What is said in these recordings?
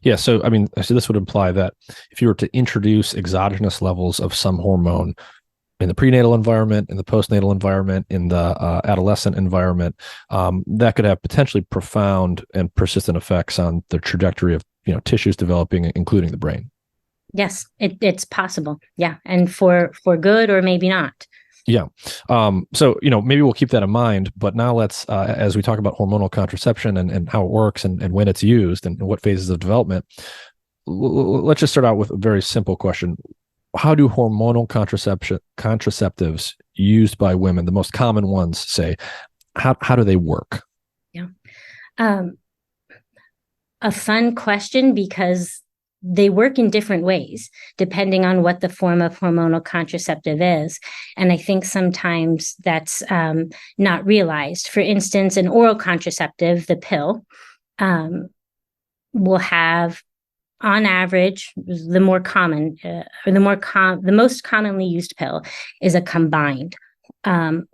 Yeah. So, I mean, so this would imply that if you were to introduce exogenous levels of some hormone in the prenatal environment, in the postnatal environment, in the adolescent environment, that could have potentially profound and persistent effects on the trajectory of tissues developing, including the brain. Yes, it's possible. Yeah, and for good or maybe not. Yeah. So, maybe we'll keep that in mind. But now let's, as we talk about hormonal contraception and how it works and when it's used and what phases of development, let's just start out with a very simple question. How do hormonal contraceptives used by women, the most common ones, say, how do they work? Yeah. Um, a fun question because they work in different ways depending on what the form of hormonal contraceptive is. And I think sometimes that's not realized. For instance, an oral contraceptive, the pill, will have, on average, the more common, or the most commonly used pill is a combined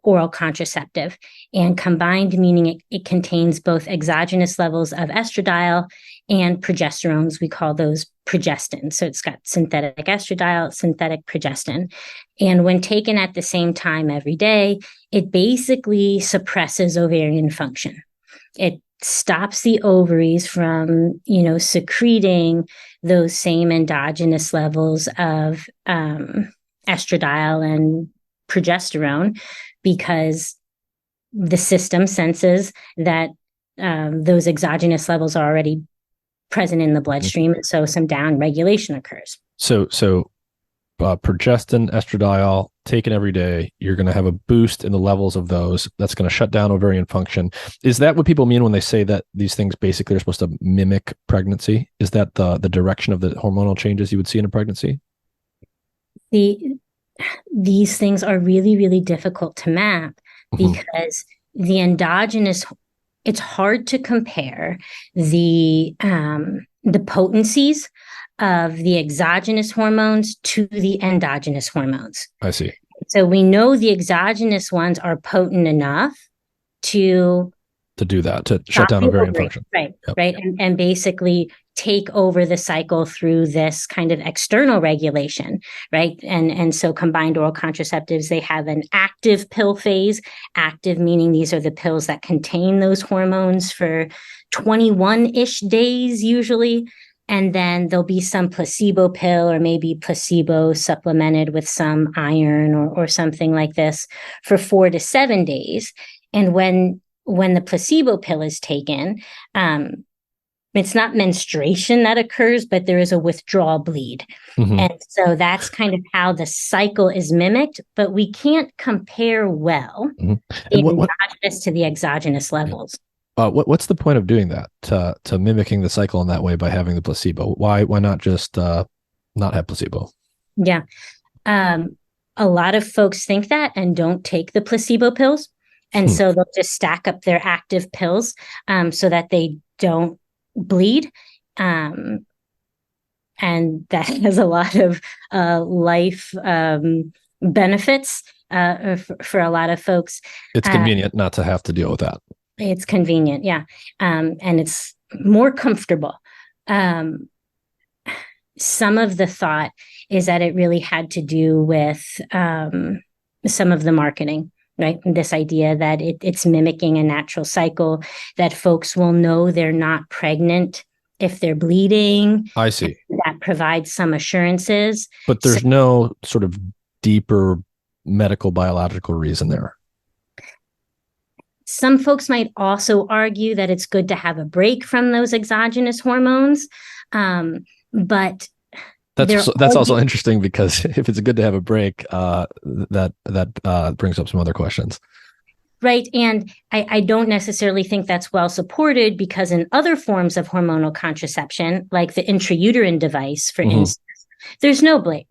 oral contraceptive. And combined meaning it contains both exogenous levels of estradiol and progesterones. We call those progestin. So it's got synthetic estradiol, synthetic progestin. And when taken at the same time every day, it basically suppresses ovarian function. It stops the ovaries from, secreting those same endogenous levels of estradiol and progesterone, because the system senses that those exogenous levels are already present in the bloodstream, so some down regulation occurs. So progestin, estradiol, taken every day, you're going to have a boost in the levels of those. That's going to shut down ovarian function. Is that what people mean when they say that these things basically are supposed to mimic pregnancy? Is that the direction of the hormonal changes you would see in a pregnancy? These things are really, really difficult to map because the endogenous, it's hard to compare the potencies of the exogenous hormones to the endogenous hormones. I see. So we know the exogenous ones are potent enough to do that, to shut down ovarian function. Right, yep. Right. And basically take over the cycle through this kind of external regulation, right? And so combined oral contraceptives, they have an active pill phase. Active meaning these are the pills that contain those hormones for 21-ish days usually. And then there'll be some placebo pill or maybe placebo supplemented with some iron or something like this for 4 to 7 days. And when the placebo pill is taken, it's not menstruation that occurs, but there is a withdrawal bleed. And so that's kind of how the cycle is mimicked, but we can't compare well the endogenous to the exogenous levels. What's the point of doing that, to mimicking the cycle in that way by having the placebo? Why not just not have placebo? Yeah. A lot of folks think that and don't take the placebo pills. And so they'll just stack up their active pills so that they don't bleed. And that has a lot of life benefits for a lot of folks. It's convenient not to have to deal with that. It's convenient, yeah. And it's more comfortable. Some of the thought is that it really had to do with some of the marketing. Right. This idea that it's mimicking a natural cycle, that folks will know they're not pregnant if they're bleeding. I see. That provides some assurances. But there's no sort of deeper medical biological reason there. Some folks might also argue that it's good to have a break from those exogenous hormones. But that's also interesting, because if it's good to have a break, that brings up some other questions. Right. And I don't necessarily think that's well supported, because in other forms of hormonal contraception, like the intrauterine device, for instance, there's no break.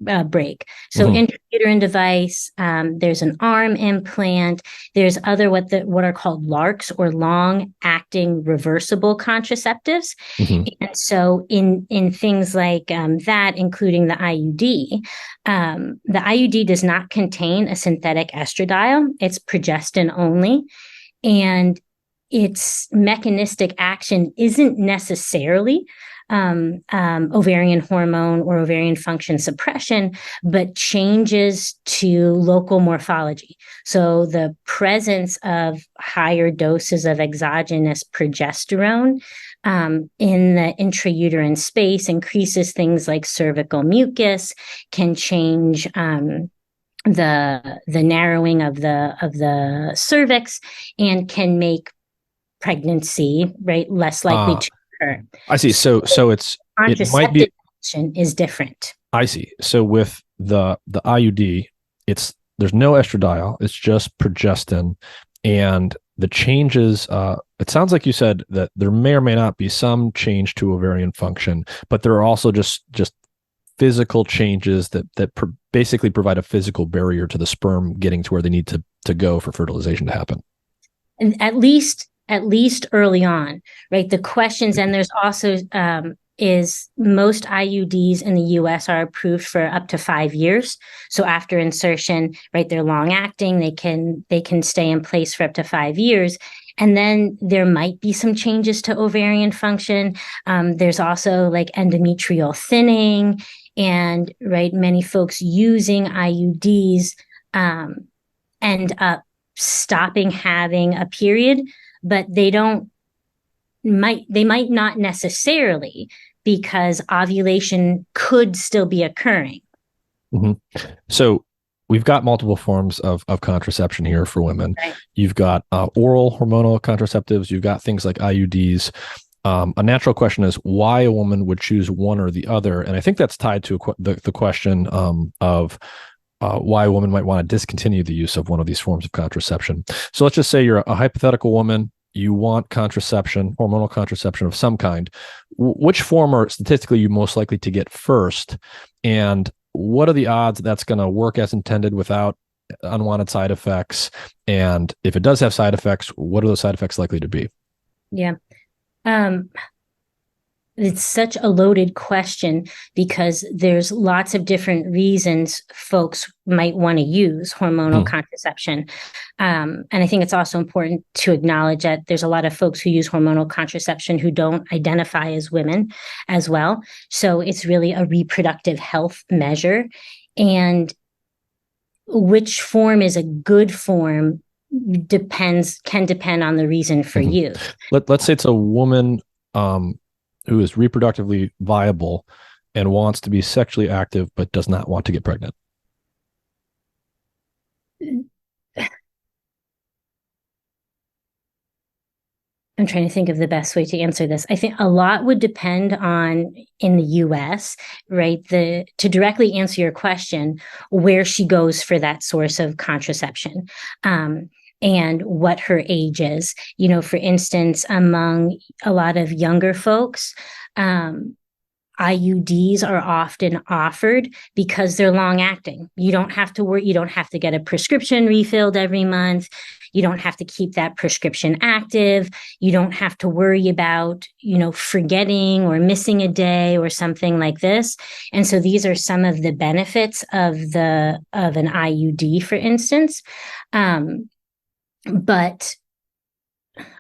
So intrauterine device, there's an arm implant, there's other what are called LARCs, or long acting reversible contraceptives. And so in things like that, including the IUD, the IUD does not contain a synthetic estradiol. It's progestin only. And its mechanistic action isn't necessarily ovarian hormone or ovarian function suppression, but changes to local morphology. So the presence of higher doses of exogenous progesterone in the intrauterine space increases things like cervical mucus, can change the narrowing of the cervix, and can make pregnancy less likely to occur. I see. So it might be action is different. I see. So with the IUD, there's no estradiol. It's just progestin, and the changes. It sounds like you said that there may or may not be some change to ovarian function, but there are also just physical changes that basically provide a physical barrier to the sperm getting to where they need to go for fertilization to happen. And at least early on, right? The questions, and there's also is most IUDs in the US are approved for up to 5 years. So after insertion, right, they're long acting, they can stay in place for up to 5 years. And then there might be some changes to ovarian function. There's also like endometrial thinning, and right, many folks using IUDs end up stopping having a period, but they might not necessarily, because ovulation could still be occurring. Mm-hmm. So we've got multiple forms of contraception here for women. Right. You've got oral hormonal contraceptives. You've got things like IUDs. A natural question is why a woman would choose one or the other. And I think that's tied to the question of why a woman might want to discontinue the use of one of these forms of contraception. So let's just say you're a hypothetical woman. You want contraception, hormonal contraception of some kind. Which form are statistically you most likely to get first? And what are the odds that's going to work as intended without unwanted side effects? And if it does have side effects, what are those side effects likely to be? Yeah. It's such a loaded question, because there's lots of different reasons folks might want to use hormonal contraception. And I think it's also important to acknowledge that there's a lot of folks who use hormonal contraception who don't identify as women as well. So it's really a reproductive health measure. And which form is a good form can depend on the reason for use. Let's say it's a woman who is reproductively viable and wants to be sexually active, but does not want to get pregnant. I'm trying to think of the best way to answer this. I think a lot would depend on, in the US, right, to directly answer your question, where she goes for that source of contraception. And what her age is. You know, for instance, among a lot of younger folks, IUDs are often offered because they're long acting. You don't have to worry. You don't have to get a prescription refilled every month. You don't have to keep that prescription active. You don't have to worry about, forgetting or missing a day or something like this. And so these are some of the benefits of an IUD, for instance. But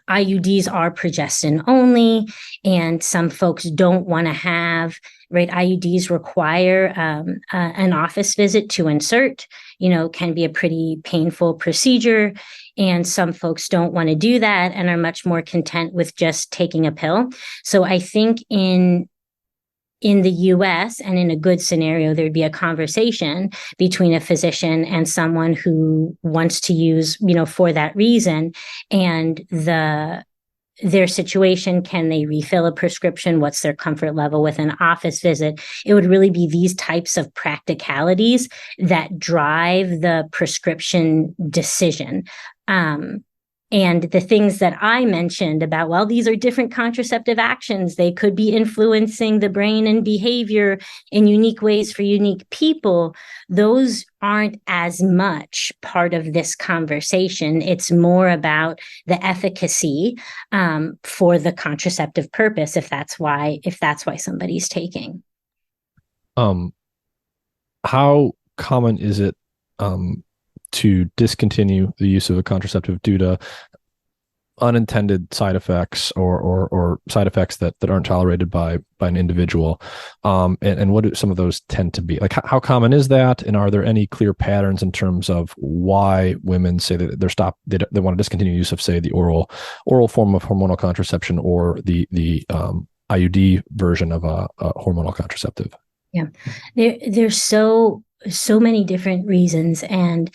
IUDs are progestin only, and some folks don't want to have, right? IUDs require an office visit to insert, can be a pretty painful procedure. And some folks don't want to do that and are much more content with just taking a pill. So I think in the US, and in a good scenario, there'd be a conversation between a physician and someone who wants to use, for that reason, and their situation. Can they refill a prescription? What's their comfort level with an office visit? It would really be these types of practicalities that drive the prescription decision. And the things that I mentioned about, well, these are different contraceptive actions. They could be influencing the brain and behavior in unique ways for unique people. Those aren't as much part of this conversation. It's more about the efficacy for the contraceptive purpose, if that's why somebody's taking. How common is it to discontinue the use of a contraceptive due to unintended side effects or side effects that aren't tolerated by an individual, and what do some of those tend to be? Like, how common is that, and are there any clear patterns in terms of why women say that they want to discontinue use of, say, the oral form of hormonal contraception or the IUD version of a hormonal contraceptive? Yeah, there's so many different reasons, and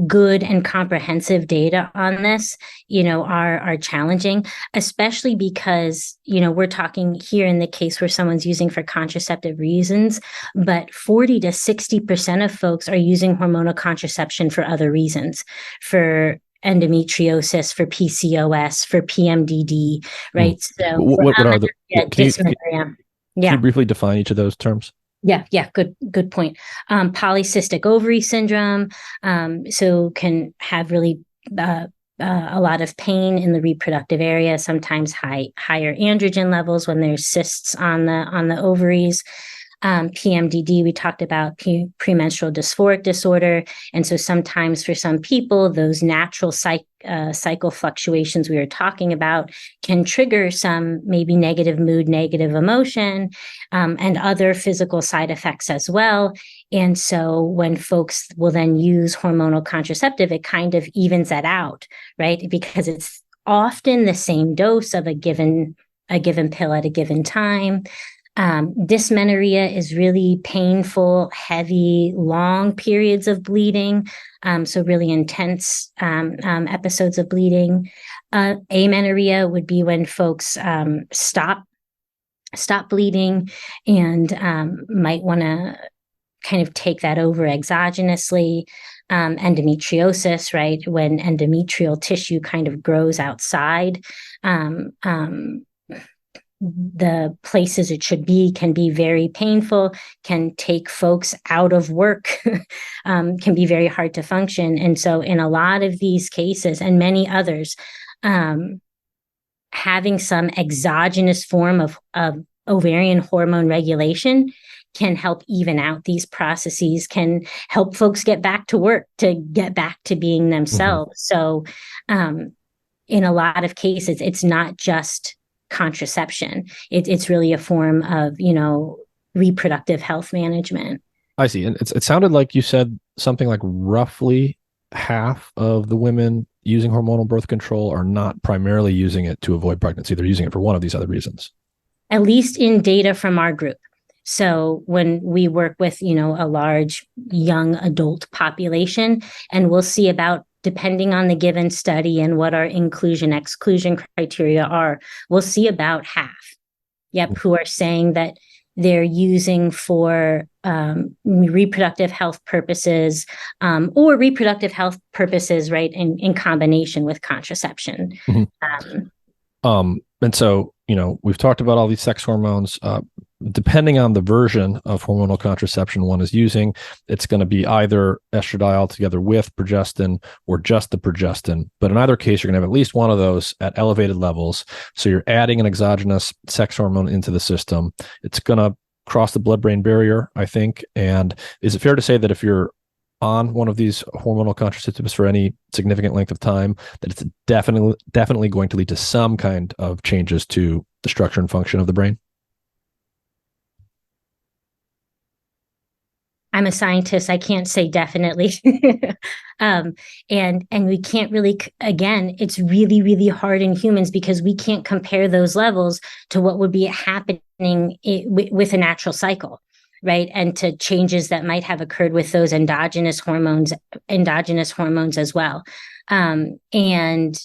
good and comprehensive data on this, are challenging, especially because, we're talking here in the case where someone's using for contraceptive reasons, but 40 to 60% of folks are using hormonal contraception for other reasons, for endometriosis, for PCOS, for PMDD, right? So what are the dysmenorrhea. Can you briefly define each of those terms? Yeah. Good point. Polycystic ovary syndrome, so can have really a lot of pain in the reproductive area, sometimes higher androgen levels when there's cysts on the ovaries. PMDD, we talked about premenstrual dysphoric disorder. And so sometimes for some people, those natural cycle fluctuations we were talking about can trigger some maybe negative mood, negative emotion, and other physical side effects as well. And so when folks will then use hormonal contraceptive, it kind of evens that out, right? Because it's often the same dose of a given pill at a given time. Dysmenorrhea is really painful, heavy, long periods of bleeding. So really intense episodes of bleeding. Amenorrhea would be when folks stop bleeding and might want to kind of take that over exogenously. Endometriosis, right? When endometrial tissue kind of grows outside. The places it should be can be very painful, can take folks out of work, can be very hard to function. And so in a lot of these cases and many others, having some exogenous form of ovarian hormone regulation can help even out these processes, can help folks get back to work, to get back to being themselves. Mm-hmm. So in a lot of cases, it's not just contraception. It's really a form of, reproductive health management. I see. And it sounded like you said something like roughly half of the women using hormonal birth control are not primarily using it to avoid pregnancy. They're using it for one of these other reasons. At least in data from our group. So when we work with, a large young adult population, and we'll see about, depending on the given study and what our inclusion exclusion criteria are, we'll see about half, who are saying that they're using for reproductive health purposes, or reproductive health purposes, right, in combination with contraception. Mm-hmm. And so, we've talked about all these sex hormones. Depending on the version of hormonal contraception one is using, it's going to be either estradiol together with progestin or just the progestin. But in either case, you're going to have at least one of those at elevated levels. So you're adding an exogenous sex hormone into the system. It's going to cross the blood-brain barrier, I think. And is it fair to say that if you're on one of these hormonal contraceptives for any significant length of time, that it's definitely going to lead to some kind of changes to the structure and function of the brain? I'm a scientist. I can't say definitely. And we can't really, again, it's really, really hard in humans because we can't compare those levels to what would be happening with a natural cycle, right? And to changes that might have occurred with those endogenous hormones as well. And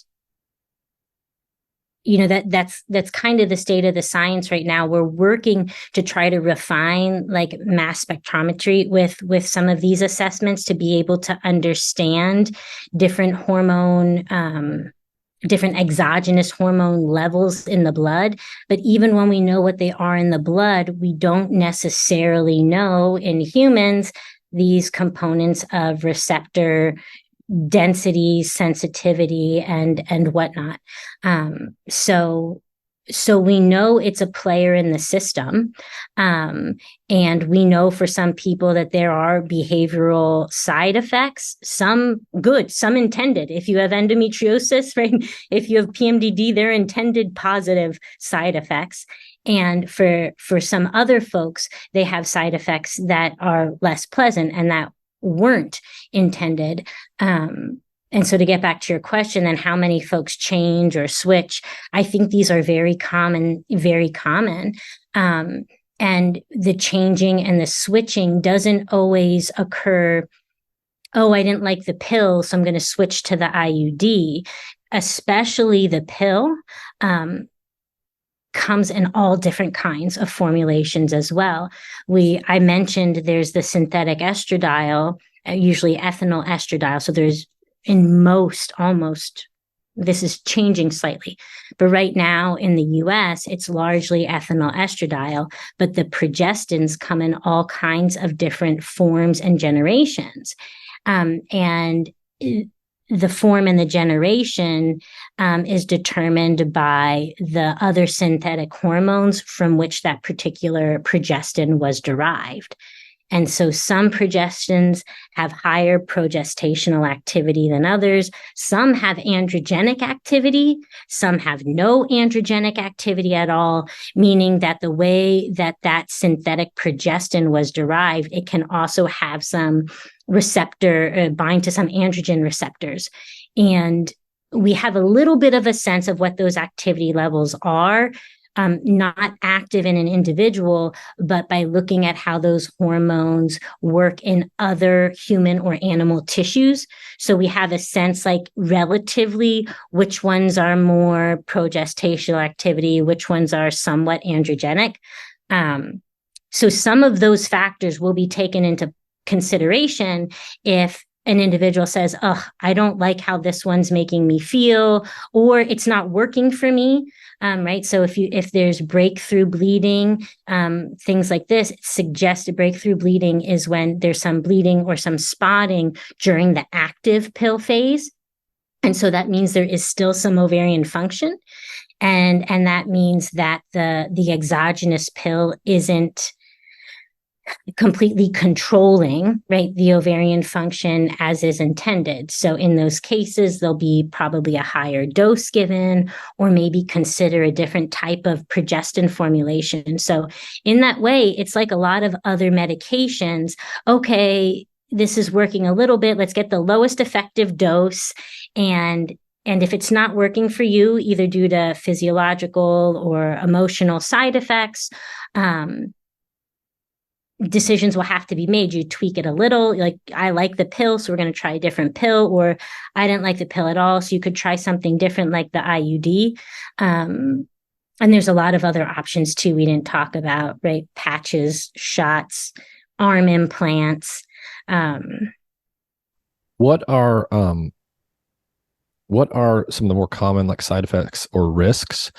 that's kind of the state of the science right now. We're working to try to refine like mass spectrometry with some of these assessments to be able to understand different exogenous hormone levels in the blood. But even when we know what they are in the blood, we don't necessarily know in humans these components of receptor density, sensitivity, and whatnot. So So we know it's a player in the system. And we know for some people that there are behavioral side effects, some good, some intended. If you have endometriosis, right? If you have PMDD, they're intended positive side effects. And for some other folks, they have side effects that are less pleasant and that weren't intended. And so to get back to your question, then how many folks change or switch? I think these are very common, very common. And the changing and the switching doesn't always occur. Oh, I didn't like the pill, so I'm going to switch to the IUD. Especially the pill comes in all different kinds of formulations as well. I mentioned there's the synthetic estradiol, usually ethinyl estradiol. So there's in almost, this is changing slightly, but right now in the US, it's largely ethinyl estradiol, but the progestins come in all kinds of different forms and generations. And the form and the generation is determined by the other synthetic hormones from which that particular progestin was derived. And so some progestins have higher progestational activity than others. Some have androgenic activity. Some have no androgenic activity at all, meaning that the way that that synthetic progestin was derived, it can also have some receptor bind to some androgen receptors. And we have a little bit of a sense of what those activity levels are. Not active in an individual, but by looking at how those hormones work in other human or animal tissues. So we have a sense, like relatively, which ones are more progestational activity, which ones are somewhat androgenic. So some of those factors will be taken into consideration if an individual says, oh, I don't like how this one's making me feel, or it's not working for me. Right. So if there's breakthrough bleeding, things like this, suggested breakthrough bleeding is when there's some bleeding or some spotting during the active pill phase. And so that means there is still some ovarian function. And that means that the exogenous pill isn't completely controlling, right, the ovarian function as is intended. So in those cases, there'll be probably a higher dose given, or maybe consider a different type of progestin formulation. So in that way, it's like a lot of other medications. Okay, this is working a little bit. Let's get the lowest effective dose. And if it's not working for you, either due to physiological or emotional side effects, decisions will have to be made. You tweak it a little, like I like the pill, so we're going to try a different pill, or I didn't like the pill at all, so you could try something different like the IUD. And there's a lot of other options too we didn't talk about, right? Patches, shots, arm implants. What are some of the more common like side effects or risks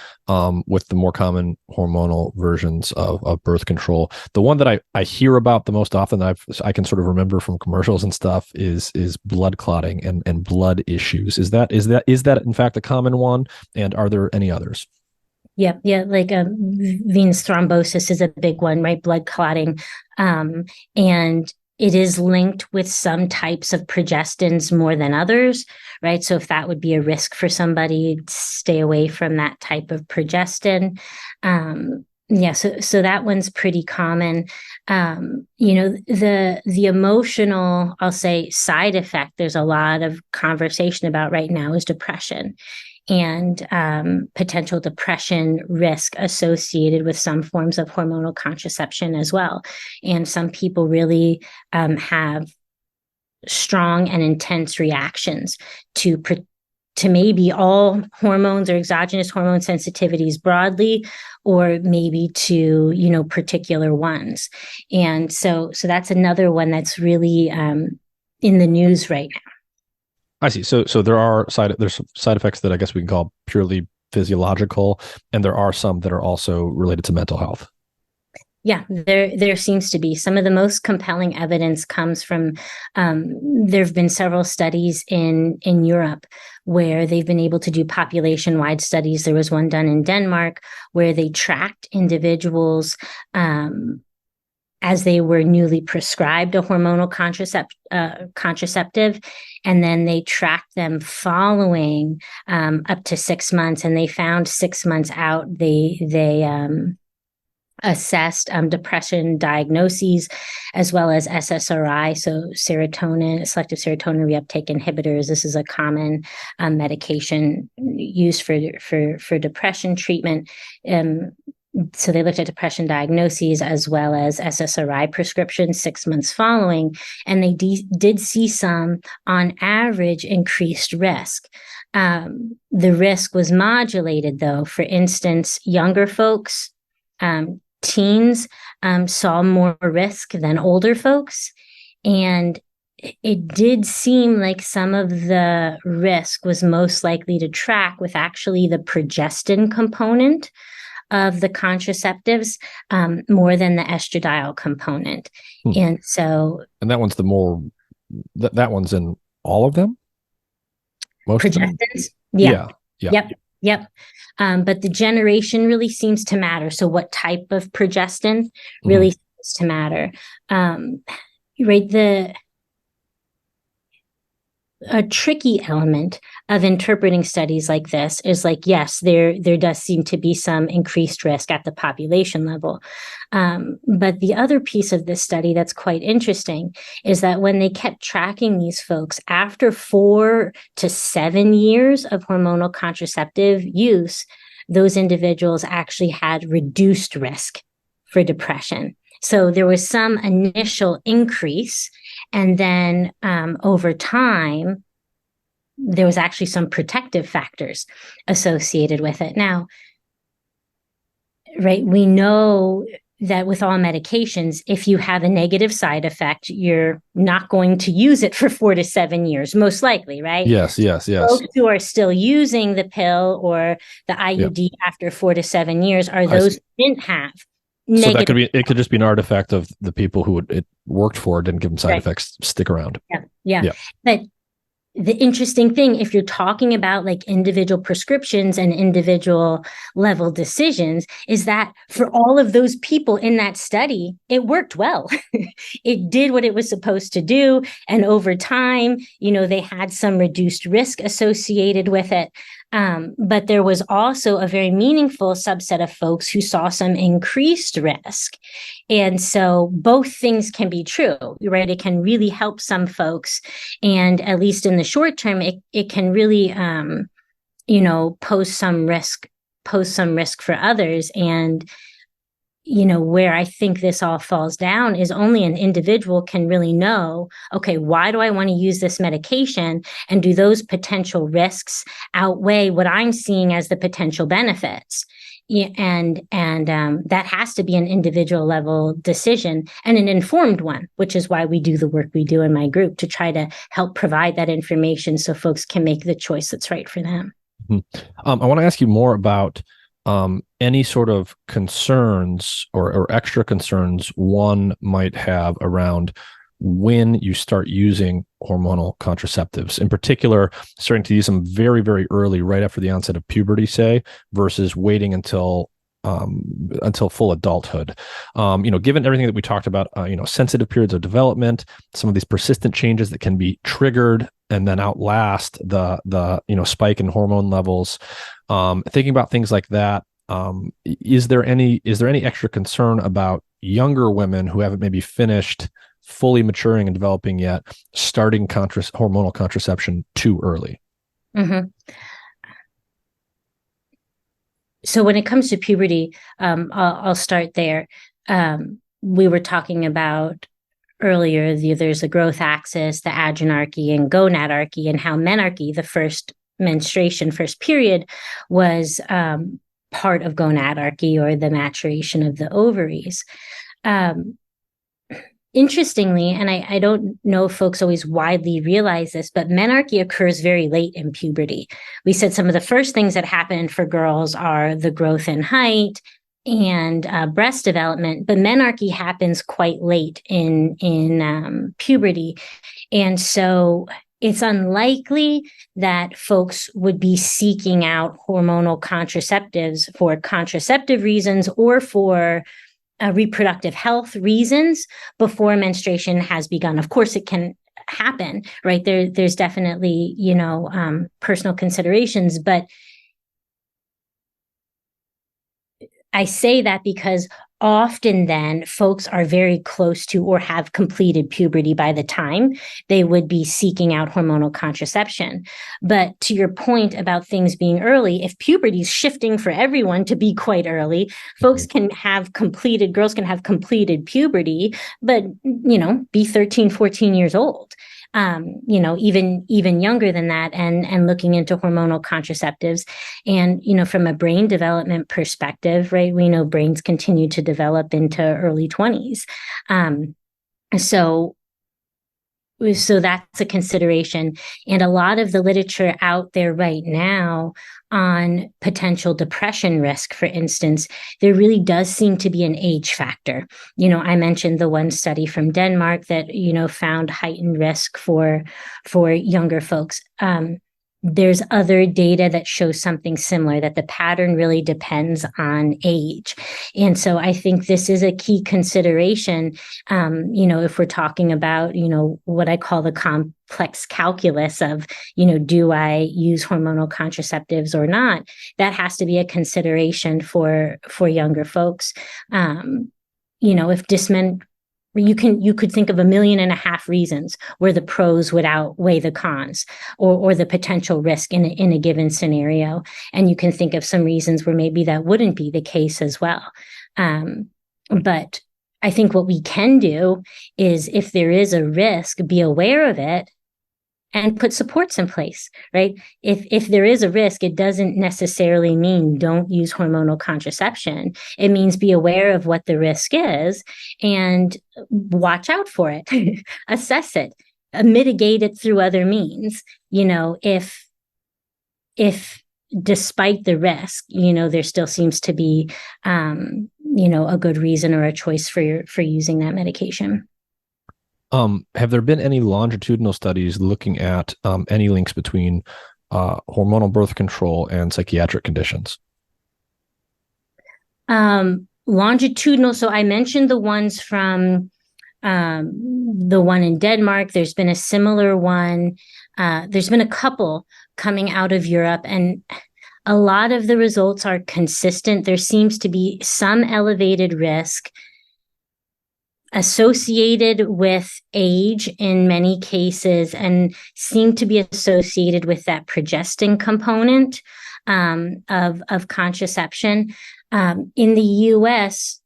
with the more common hormonal versions of birth control? The one that I hear about the most often that I can sort of remember from commercials and stuff is blood clotting and blood issues. Is that in fact a common one? And are there any others? Yeah, like venous thrombosis is a big one, right? Blood clotting. And it is linked with some types of progestins more than others, right? So if that would be a risk for somebody, stay away from that type of progestin. So that one's pretty common. The emotional, I'll say, side effect, there's a lot of conversation about right now is depression. And potential depression risk associated with some forms of hormonal contraception as well. And some people really have strong and intense reactions to maybe all hormones or exogenous hormone sensitivities broadly, or maybe to, particular ones. And so that's another one that's really in the news right now. I see. So there's side effects that I guess we can call purely physiological, and there are some that are also related to mental health. Yeah, there seems to be. Some of the most compelling evidence comes from there have been several studies in Europe where they've been able to do population-wide studies. There was one done in Denmark where they tracked individuals as they were newly prescribed a hormonal contraceptive, and then they tracked them following up to 6 months, and they found 6 months out they assessed depression diagnoses as well as SSRI, so selective serotonin reuptake inhibitors. This is a common medication used for depression treatment. So they looked at depression diagnoses as well as SSRI prescriptions 6 months following, and they did see some, on average, increased risk. The risk was modulated, though. For instance, younger folks, teens, saw more risk than older folks. And it did seem like some of the risk was most likely to track with actually the progestin component of the contraceptives more than the estradiol component. And that one's that one's in all of them? Most progestins? Yeah. Yep. But the generation really seems to matter. So what type of progestin really seems to matter. Right. A tricky element of interpreting studies like this is like, yes, there does seem to be some increased risk at the population level. But the other piece of this study that's quite interesting is that when they kept tracking these folks after 4 to 7 years of hormonal contraceptive use, those individuals actually had reduced risk for depression. So there was some initial increase, and then over time, there was actually some protective factors associated with it. Now, right, we know that with all medications, if you have a negative side effect, you're not going to use it for 4 to 7 years, most likely, right? Yes. Folks who are still using the pill or the IUD after 4 to 7 years are those who didn't have negative. So it could just be an artifact of the people who it worked for, didn't give them side effects, stick around. Yeah. But the interesting thing, if you're talking about like individual prescriptions and individual level decisions, is that for all of those people in that study, it worked well. It did what it was supposed to do. And over time, they had some reduced risk associated with it. But there was also a very meaningful subset of folks who saw some increased risk. And so both things can be true, right? It can really help some folks. And at least in the short term, it can really, pose some risk for others. And, where I think this all falls down is only an individual can really know, okay, why do I want to use this medication? And do those potential risks outweigh what I'm seeing as the potential benefits? And that has to be an individual level decision and an informed one, which is why we do the work we do in my group, to try to help provide that information so folks can make the choice that's right for them. I want to ask you more about any sort of concerns or extra concerns one might have around when you start using hormonal contraceptives. In particular, starting to use them very, very early, right after the onset of puberty, say, versus waiting until full adulthood. Given everything that we talked about, sensitive periods of development, some of these persistent changes that can be triggered and then outlast the spike in hormone levels. Thinking about things like that, is there any extra concern about younger women who haven't maybe finished fully maturing and developing yet, starting hormonal contraception too early? Mm-hmm. So when it comes to puberty, I'll start there. We were talking about earlier, there's the growth axis, the adrenarche and gonadarche, and how menarche, the first menstruation, first period, was part of gonadarche, or the maturation of the ovaries. Interestingly, and I don't know if folks always widely realize this, but menarche occurs very late in puberty. We said some of the first things that happen for girls are the growth in height and breast development, but menarche happens quite late in puberty, and so it's unlikely that folks would be seeking out hormonal contraceptives for contraceptive reasons or for reproductive health reasons before menstruation has begun. Of course, it can happen, right? There's definitely, personal considerations, but I say that because often then folks are very close to or have completed puberty by the time they would be seeking out hormonal contraception. But to your point about things being early, if puberty is shifting for everyone to be quite early, folks can have girls can have completed puberty, but, be 13, 14 years old. Even younger than that, and looking into hormonal contraceptives. And, from a brain development perspective, right, we know brains continue to develop into early 20s. So that's a consideration. And a lot of the literature out there right now on potential depression risk, for instance, there really does seem to be an age factor. I mentioned the one study from Denmark that, found heightened risk for younger folks. There's other data that shows something similar, that the pattern really depends on age. And so I think this is a key consideration, if we're talking about, what I call the complex calculus of, do I use hormonal contraceptives or not? That has to be a consideration for younger folks. If you could think of 1.5 million reasons where the pros would outweigh the cons, or the potential risk in a given scenario. And you can think of some reasons where maybe that wouldn't be the case as well. But I think what we can do is, if there is a risk, be aware of it and put supports in place, right? If there is a risk, it doesn't necessarily mean don't use hormonal contraception. It means be aware of what the risk is and watch out for it, assess it, mitigate it through other means. If despite the risk, there still seems to be, a good reason or a choice for using that medication. Have there been any longitudinal studies looking at any links between hormonal birth control and psychiatric conditions? Longitudinal. So I mentioned the ones from the one in Denmark. There's been a similar one. There's been a couple coming out of Europe, and a lot of the results are consistent. There seems to be some elevated risk associated with age in many cases, and seem to be associated with that progestin component of contraception. In the US,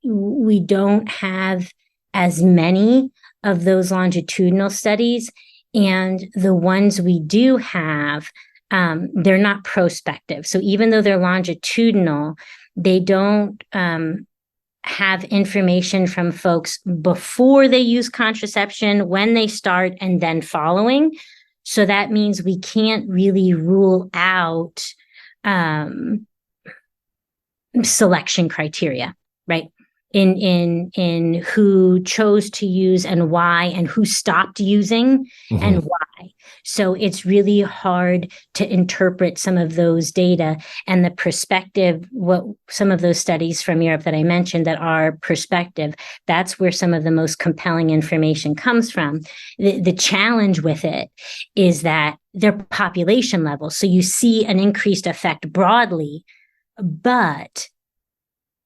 we don't have as many of those longitudinal studies, and the ones we do have, they're not prospective. So even though they're longitudinal, they don't have information from folks before they use contraception, when they start, and then following. So that means we can't really rule out selection criteria, right? In who chose to use and why, and who stopped using and why. So it's really hard to interpret some of those data and the perspective, what some of those studies from Europe that I mentioned that are perspective, that's where some of the most compelling information comes from. The challenge with it is that they're population level. So you see an increased effect broadly, but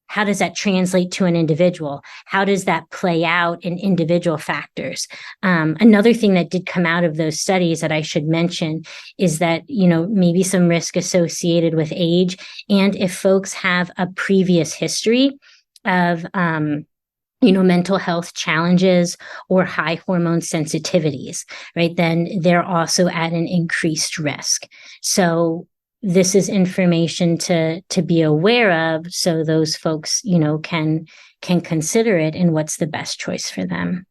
how does that translate to an individual? How does that play out in individual factors? Another thing that did come out of those studies that I should mention is that, maybe some risk associated with age. And if folks have a previous history of, mental health challenges or high hormone sensitivities, right, then they're also at an increased risk. So this is information to be aware of, so those folks, can consider it and what's the best choice for them.